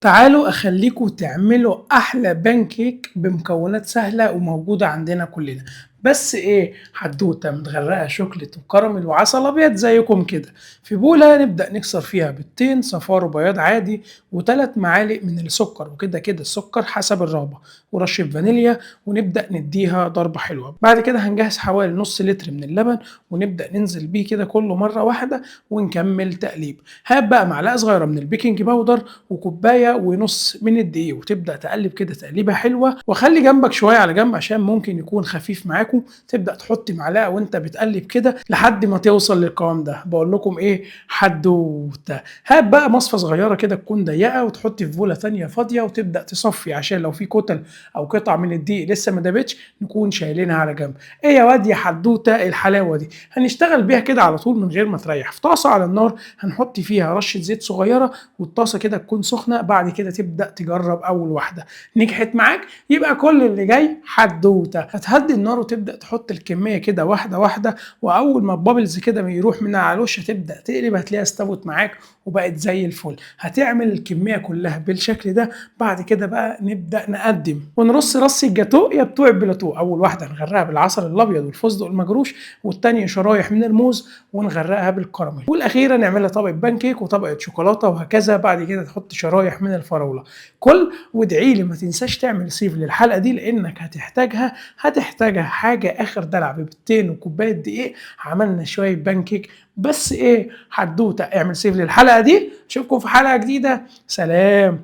تعالوا أخليكم تعملوا أحلى بانكيك بمكونات سهلة وموجودة عندنا كلنا. بس إيه، حدوتة متغرقة شوكليت وكراميل وعسل أبيض زيكم كده. في بولة نبدأ نكسر فيها بيضتين صفار وبياض عادي وثلاث معالق من السكر، وكده كده السكر حسب الرغبة، ورشة فانيليا، ونبدأ نديها ضربة حلوة. بعد كده هنجهز حوالي نص لتر من اللبن ونبدأ ننزل بيه كده كله مرة واحدة ونكمل تقليب. هات بقى معلقة صغيرة من البيكنج باودر وكوبايه ونص من الدقيق وتبدا تقلب كده تقليبه حلوه، وخلي جنبك شويه على جنب عشان ممكن يكون خفيف معاكم. تبدا تحط معلقه وانت بتقلب كده لحد ما توصل للقوام ده. بقول لكم ايه، حدوته. هات بقى مصفى صغيره كده تكون ضيقه وتحط في بوله تانية فاضيه وتبدا تصفي عشان لو في كتل او قطع من الدقيق لسه ما دابتش نكون شايلينها على جنب. ايه يا واد يا حدوته الحلاوه دي، هنشتغل بيها كده على طول من غير ما تريح. في طاسه على النار هنحط فيها رشه زيت صغيره والطاسه كده تكون سخنه. بعد كده تبدا تجرب اول واحده، نجحت معاك يبقى كل اللي جاي حدوته. هتهدي النار وتبدا تحط الكميه كده واحده واحده، واول ما البابلز كده يروح من على الوش هتبدا تقلب هتلاقيها استوت معاك وبقت زي الفل. هتعمل الكميه كلها بالشكل ده. بعد كده بقى نبدا نقدم ونرص رص الجاتو يا بتوع البلاتو. اول واحده هنغرقها بالعسل الابيض والفستق المجروش، والتانيه شرايح من الموز ونغرقها بالكراميل، والاخيره نعملها طبقه بانكيك وطبقه شوكولاته وهكذا. بعد كده تحط شرايح من الفراوله. كل وادعي لي ما تنساش تعمل سيف للحلقه دي لانك هتحتاجها حاجه اخر دلع. ببيضتين وكوبايه دقيق عملنا شويه بانكيك. بس ايه، حدوته. اعمل سيف للحلقه دي، اشوفكم في حلقه جديده، سلام.